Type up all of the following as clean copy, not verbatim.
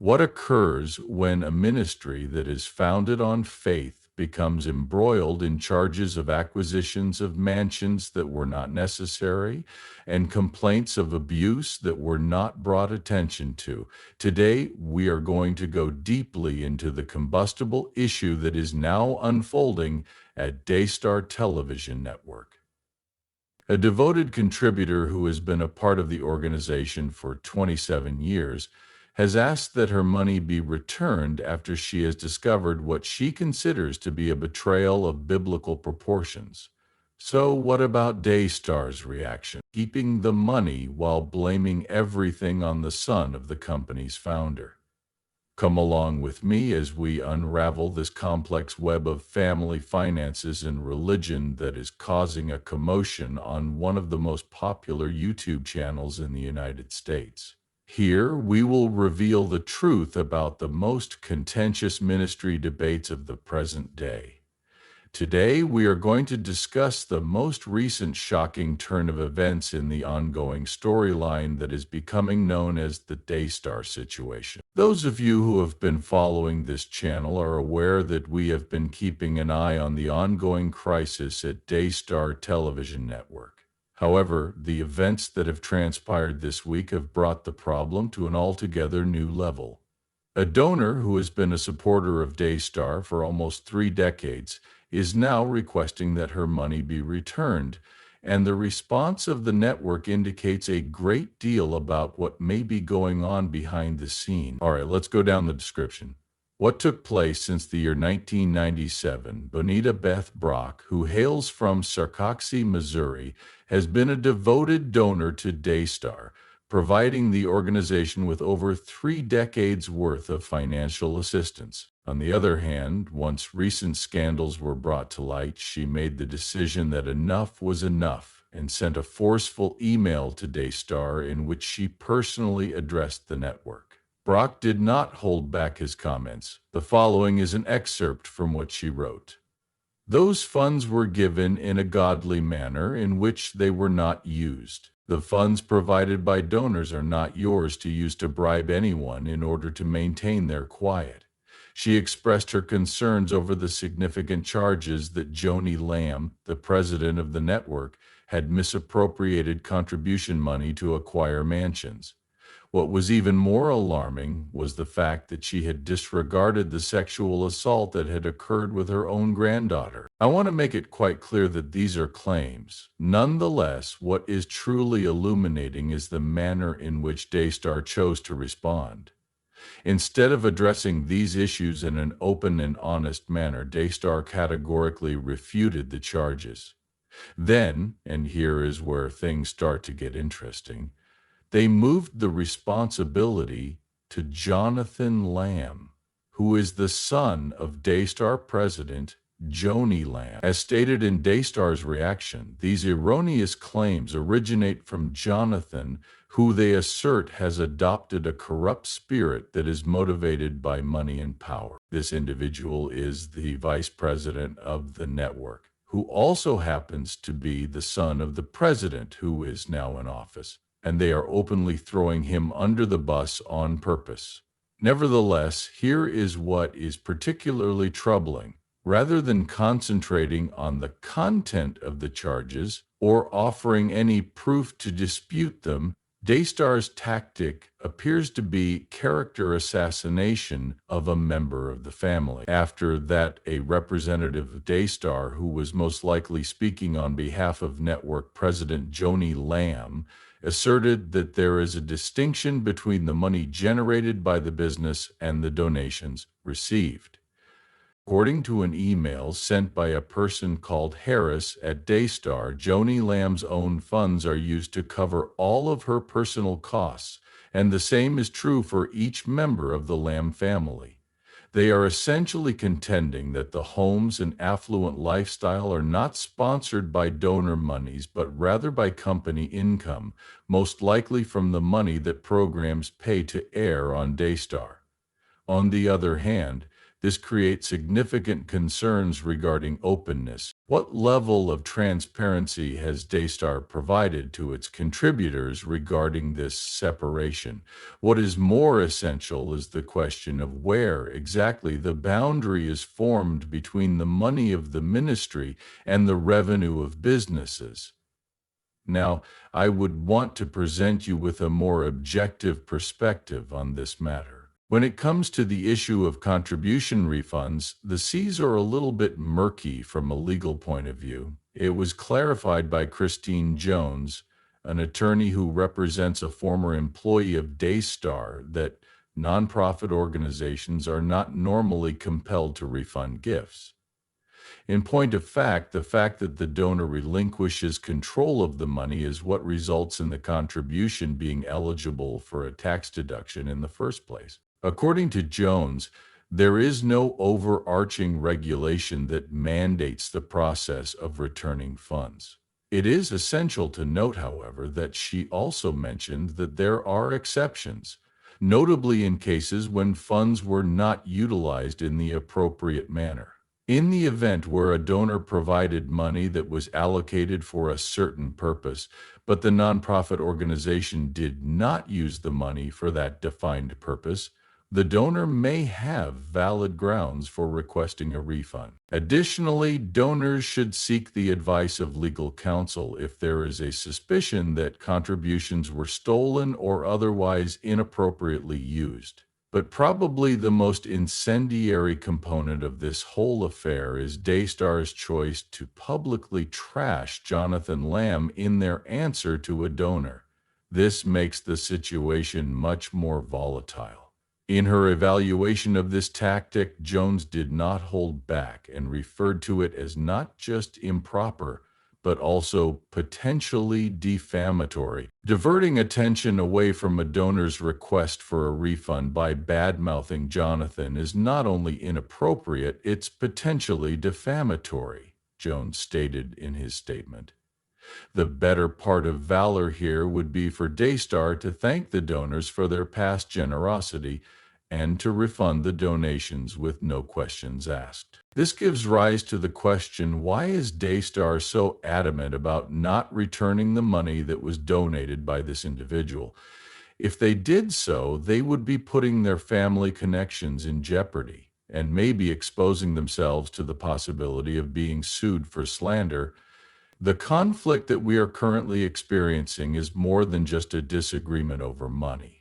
What occurs when a ministry that is founded on faith becomes embroiled in charges of acquisitions of mansions that were not necessary and complaints of abuse that were not brought attention to? Today, we are going to go deeply into the combustible issue that is now unfolding at Daystar Television Network. A devoted contributor who has been a part of the organization for 27 years has asked that her money be returned after she has discovered what she considers to be a betrayal of biblical proportions. So, what about Daystar's reaction? Keeping the money while blaming everything on the son of the company's founder. Come along with me as we unravel this complex web of family finances and religion that is causing a commotion on one of the most popular YouTube channels in the United States. Here, we will reveal the truth about the most contentious ministry debates of the present day. Today, we are going to discuss the most recent shocking turn of events in the ongoing storyline that is becoming known as the Daystar situation. Those of you who have been following this channel are aware that we have been keeping an eye on the ongoing crisis at Daystar Television Network. However, the events that have transpired this week have brought the problem to an altogether new level. A donor who has been a supporter of Daystar for almost 3 decades is now requesting that her money be returned, and the response of the network indicates a great deal about what may be going on behind the scene. All right, let's go down the description. What took place since the year 1997? Bonita Beth Brock, who hails from Sarcoxie, Missouri, has been a devoted donor to Daystar, providing the organization with over 3 decades worth of financial assistance. On the other hand, once recent scandals were brought to light, she made the decision that enough was enough and sent a forceful email to Daystar in which she personally addressed the network. Brock did not hold back his comments. The following is an excerpt from what she wrote. Those funds were given in a godly manner in which they were not used. The funds provided by donors are not yours to use to bribe anyone in order to maintain their quiet. She expressed her concerns over the significant charges that Joni Lamb, the president of the network, had misappropriated contribution money to acquire mansions. What was even more alarming was the fact that she had disregarded the sexual assault that had occurred with her own granddaughter. I want to make it quite clear that these are claims. Nonetheless, what is truly illuminating is the manner in which Daystar chose to respond. Instead of addressing these issues in an open and honest manner, Daystar categorically refuted the charges. Then, and here is where things start to get interesting, they moved the responsibility to Jonathan Lamb, who is the son of Daystar president Joni Lamb. As stated in Daystar's reaction, these erroneous claims originate from Jonathan, who they assert has adopted a corrupt spirit that is motivated by money and power. This individual is the vice president of the network, who also happens to be the son of the president who is now in office, and they are openly throwing him under the bus on purpose. Nevertheless, here is what is particularly troubling. Rather than concentrating on the content of the charges or offering any proof to dispute them, Daystar's tactic appears to be character assassination of a member of the family. After that, a representative of Daystar, who was most likely speaking on behalf of network president Joni Lamb, asserted that there is a distinction between the money generated by the business and the donations received. According to an email sent by a person called Harris at Daystar, Joni Lamb's own funds are used to cover all of her personal costs, and the same is true for each member of the Lamb family. They are essentially contending that the homes and affluent lifestyle are not sponsored by donor monies, but rather by company income, most likely from the money that programs pay to air on Daystar. On the other hand, This creates significant concerns regarding openness. What level of transparency has Daystar provided to its contributors regarding this separation? What is more essential is the question of where exactly the boundary is formed between the money of the ministry and the revenue of businesses. Now, I would want to present you with a more objective perspective on this matter. When it comes to the issue of contribution refunds, the seas are a little bit murky from a legal point of view. It was clarified by Christine Jones, an attorney who represents a former employee of Daystar, that nonprofit organizations are not normally compelled to refund gifts. In point of fact, the fact that the donor relinquishes control of the money is what results in the contribution being eligible for a tax deduction in the first place. According to Jones, there is no overarching regulation that mandates the process of returning funds. It is essential to note, however, that she also mentioned that there are exceptions, notably in cases when funds were not utilized in the appropriate manner. In the event where a donor provided money that was allocated for a certain purpose, but the nonprofit organization did not use the money for that defined purpose, the donor may have valid grounds for requesting a refund. Additionally, donors should seek the advice of legal counsel if there is a suspicion that contributions were stolen or otherwise inappropriately used. But probably the most incendiary component of this whole affair is Daystar's choice to publicly trash Jonathan Lamb in their answer to a donor. This makes the situation much more volatile. In her evaluation of this tactic, Jones did not hold back and referred to it as not just improper, but also potentially defamatory. Diverting attention away from a donor's request for a refund by bad-mouthing Jonathan is not only inappropriate, it's potentially defamatory, Jones stated in his statement. The better part of valor here would be for Daystar to thank the donors for their past generosity and to refund the donations with no questions asked. This gives rise to the question, why is Daystar so adamant about not returning the money that was donated by this individual? If they did so, they would be putting their family connections in jeopardy and maybe exposing themselves to the possibility of being sued for slander. The conflict that we are currently experiencing is more than just a disagreement over money.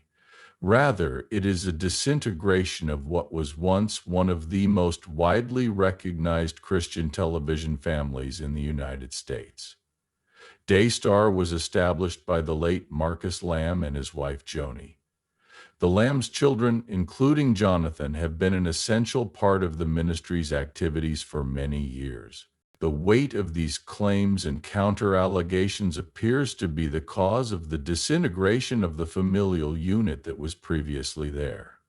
Rather, it is a disintegration of what was once one of the most widely recognized Christian television families in the United States. Daystar was established by the late Marcus Lamb and his wife Joni. The Lamb's children, including Jonathan, have been an essential part of the ministry's activities for many years. The weight of these claims and counter-allegations appears to be the cause of the disintegration of the familial unit that was previously there.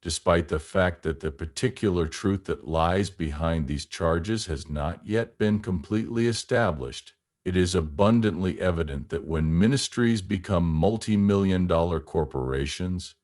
Despite the fact that the particular truth that lies behind these charges has not yet been completely established, it is abundantly evident that when ministries become multi-million-dollar corporations,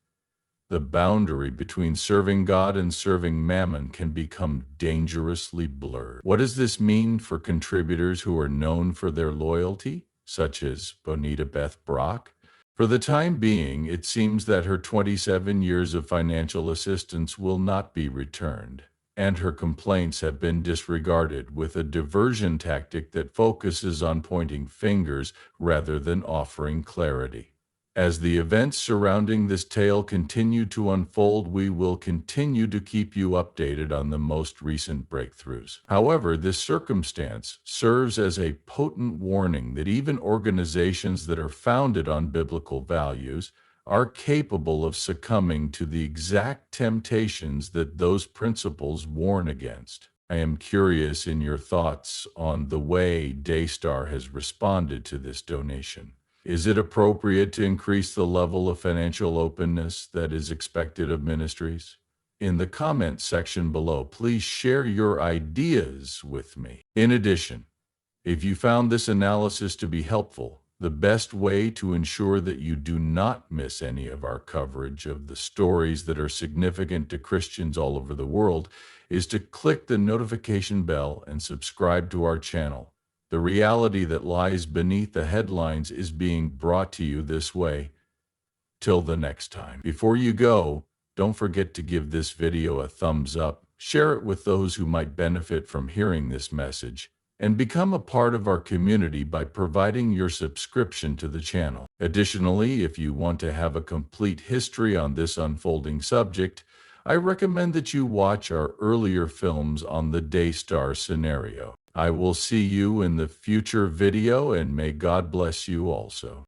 the boundary between serving God and serving mammon can become dangerously blurred. What does this mean for contributors who are known for their loyalty, such as Bonita Beth Brock? For the time being, it seems that her 27 years of financial assistance will not be returned, and her complaints have been disregarded with a diversion tactic that focuses on pointing fingers rather than offering clarity. As the events surrounding this tale continue to unfold, we will continue to keep you updated on the most recent breakthroughs. However, this circumstance serves as a potent warning that even organizations that are founded on biblical values are capable of succumbing to the exact temptations that those principles warn against. I am curious in your thoughts on the way Daystar has responded to this donation. Is it appropriate to increase the level of financial openness that is expected of ministries? In the comments section below, please share your ideas with me. In addition, if you found this analysis to be helpful, The best way to ensure that you do not miss any of our coverage of the stories that are significant to Christians all over the world is to click the notification bell and subscribe to our channel. The reality that lies beneath the headlines is being brought to you this way. Till the next time. Before you go, don't forget to give this video a thumbs up, share it with those who might benefit from hearing this message, and become a part of our community by providing your subscription to the channel. Additionally, if you want to have a complete history on this unfolding subject, I recommend that you watch our earlier films on the Daystar scenario. I will see you in the future video, and may God bless you also.